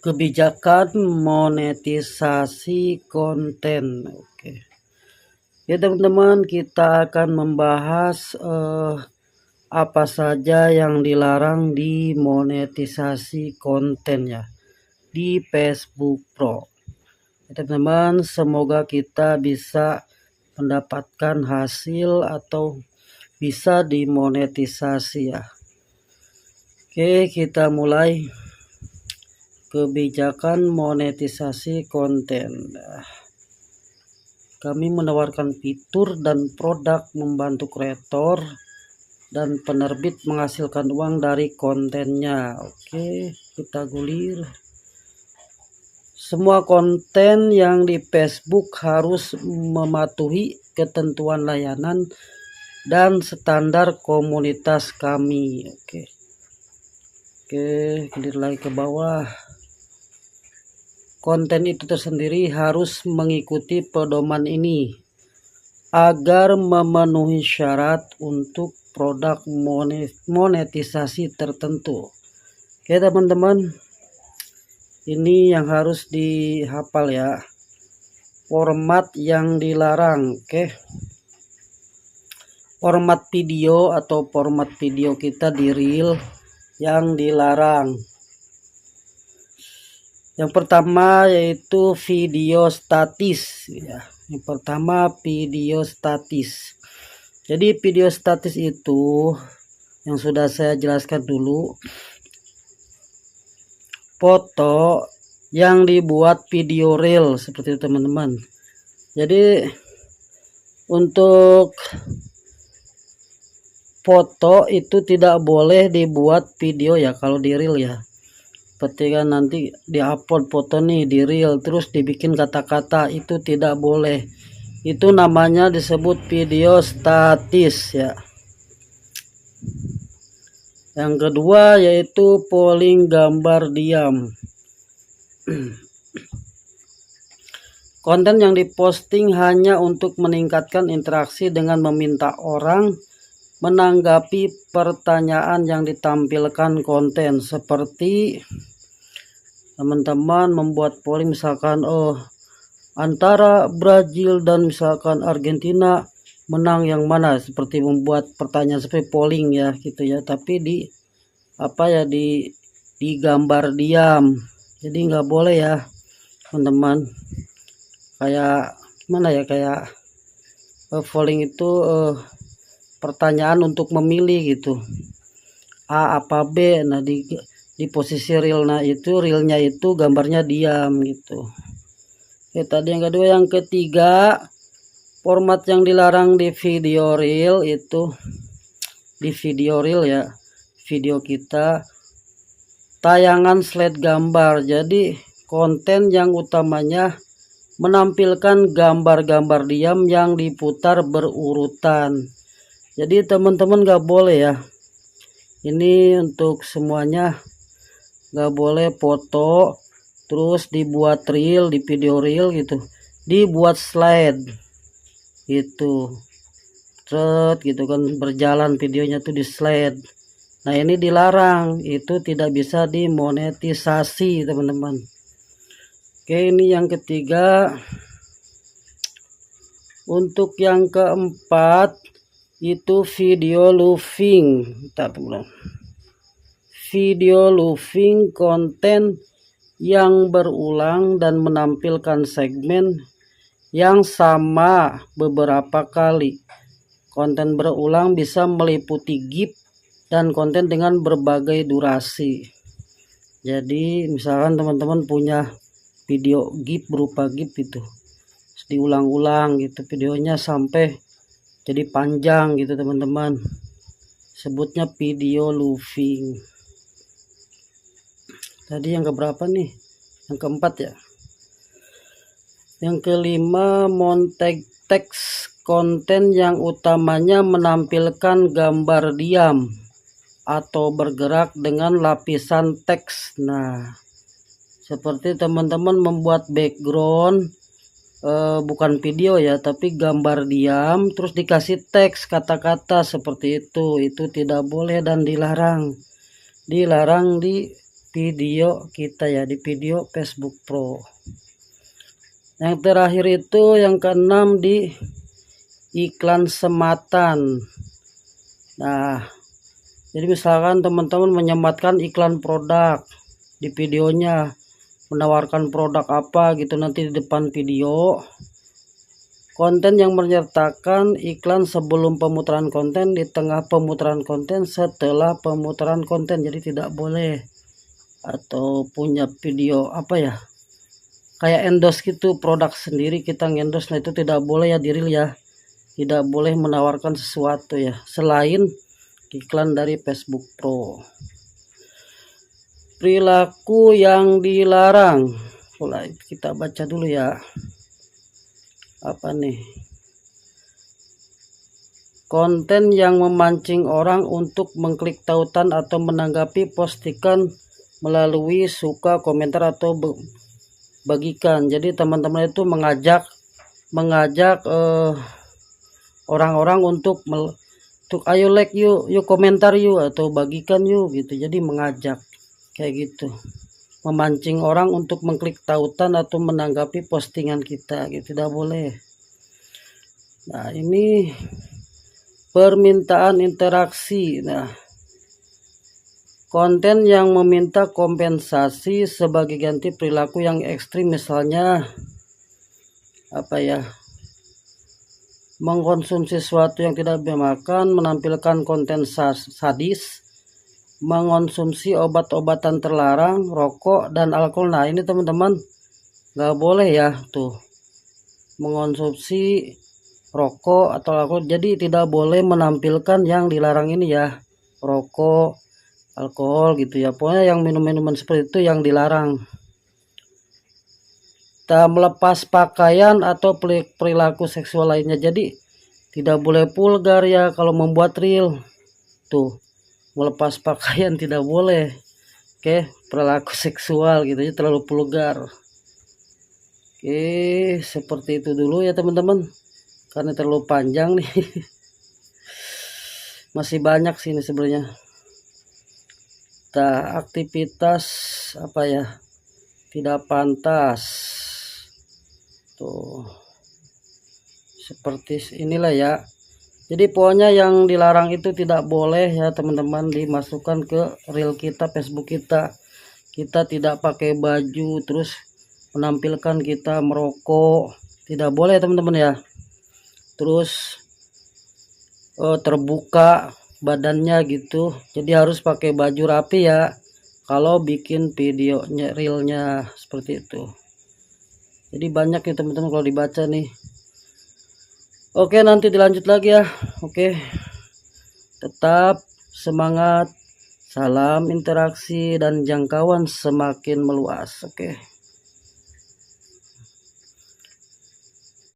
Kebijakan monetisasi konten. Oke. Ya teman-teman, kita akan membahas apa saja yang dilarang di monetisasi konten ya di Facebook Pro. Ya, teman-teman, semoga kita bisa mendapatkan hasil atau bisa dimonetisasi ya. Oke, kita mulai. Kebijakan monetisasi konten. Kami menawarkan fitur dan produk membantu kreator dan penerbit menghasilkan uang dari kontennya. Oke, kita gulir. Semua konten yang di Facebook harus mematuhi ketentuan layanan dan standar komunitas kami. Oke, gulir lagi ke bawah. Konten itu tersendiri harus mengikuti pedoman ini agar memenuhi syarat untuk produk monetisasi tertentu. Oke teman-teman, ini yang harus dihafal ya, format yang dilarang. Oke, format video atau format video kita di reel yang dilarang. Yang pertama yaitu video statis ya. Yang pertama video statis. Jadi video statis itu yang sudah saya jelaskan dulu, foto yang dibuat video reel seperti itu teman-teman. Jadi untuk foto itu tidak boleh dibuat video ya kalau di reel ya. Ketika nanti diupload foto nih di reel terus dibikin kata-kata, itu tidak boleh. Itu namanya disebut video statis ya. Yang kedua yaitu polling gambar diam. Konten yang diposting hanya untuk meningkatkan interaksi dengan meminta orang menanggapi pertanyaan yang ditampilkan konten, seperti teman-teman membuat polling misalkan antara Brazil dan misalkan Argentina menang yang mana, seperti membuat pertanyaan seperti polling ya gitu ya, tapi di gambar diam. Jadi nggak boleh ya teman-teman, kayak gimana ya, kayak polling itu pertanyaan untuk memilih gitu, A apa B. Nah di posisi reel, nah itu realnya itu gambarnya diam gitu. Oke, tadi yang kedua. Yang ketiga, format yang dilarang di video reel itu, di video reel ya, video kita tayangan slide gambar. Jadi konten yang utamanya menampilkan gambar-gambar diam yang diputar berurutan. Jadi teman-teman gak boleh ya, ini untuk semuanya gak boleh foto terus dibuat reel, di video reel gitu, dibuat slide gitu, gitu kan, berjalan videonya tuh di slide. Nah ini dilarang, itu tidak bisa dimonetisasi teman-teman. Oke, ini yang ketiga. Untuk yang keempat itu video looping. Video looping, konten yang berulang dan menampilkan segmen yang sama beberapa kali. Konten berulang bisa meliputi GIF dan konten dengan berbagai durasi. Jadi misalkan teman-teman punya video GIF, berupa GIF itu diulang-ulang gitu videonya sampai jadi panjang gitu teman-teman, sebutnya video looping. Tadi yang keberapa nih? Yang keempat ya. Yang kelima, montag teks, konten yang utamanya menampilkan gambar diam atau bergerak dengan lapisan teks. Nah seperti teman-teman membuat background bukan video ya, tapi gambar diam terus dikasih teks kata-kata seperti itu tidak boleh dan dilarang di video kita ya, di video Facebook Pro. Yang terakhir itu yang keenam di iklan sematan. Nah, jadi misalkan teman-teman menyematkan iklan produk di videonya, menawarkan produk apa gitu nanti di depan video. Konten yang menyertakan iklan sebelum pemutaran konten, di tengah pemutaran konten, setelah pemutaran konten. Jadi tidak boleh. Atau punya video apa ya, kayak endorse gitu, produk sendiri kita endorse, nah itu tidak boleh ya di reel ya. Tidak boleh menawarkan sesuatu ya, selain iklan dari Facebook Pro. Perilaku yang dilarang. Mulai kita baca dulu ya. Apa nih? Konten yang memancing orang untuk mengklik tautan atau menanggapi postingan melalui suka, komentar, atau bagikan. Jadi teman-teman itu mengajak orang-orang untuk ayo like yuk komentar yuk, atau bagikan yuk gitu. Jadi mengajak kayak gitu, memancing orang untuk mengklik tautan atau menanggapi postingan kita gitu, tidak boleh. Nah, ini permintaan interaksi. Nah, konten yang meminta kompensasi sebagai ganti perilaku yang ekstrim, misalnya apa ya, mengkonsumsi sesuatu yang tidak dimakan, menampilkan konten sadis, mengonsumsi obat-obatan terlarang, rokok dan alkohol. Nah, ini teman-teman nggak boleh ya tuh, mengonsumsi rokok atau alkohol. Jadi tidak boleh menampilkan yang dilarang ini ya, rokok, alkohol gitu ya. Pokoknya yang minum-minuman seperti itu yang dilarang. Tak melepas pakaian atau perilaku seksual lainnya. Jadi tidak boleh vulgar ya kalau membuat reel tuh. Melepas pakaian tidak boleh. Oke, perilaku seksual gitu ya, terlalu vulgar. Oke, seperti itu dulu ya teman-teman, karena terlalu panjang nih. Masih banyak sih ini sebenarnya. Aktivitas apa ya, tidak pantas tuh, seperti inilah ya. Jadi pokoknya yang dilarang itu tidak boleh ya teman-teman dimasukkan ke reel kita, Facebook kita. Kita tidak pakai baju terus menampilkan kita merokok, tidak boleh teman-teman ya. Terus terbuka badannya gitu, jadi harus pakai baju rapi ya kalau bikin videonya, reelnya seperti itu. Jadi banyak ya teman-teman kalau dibaca nih. Oke, nanti dilanjut lagi ya. Oke, tetap semangat, salam interaksi dan jangkauan semakin meluas. Oke.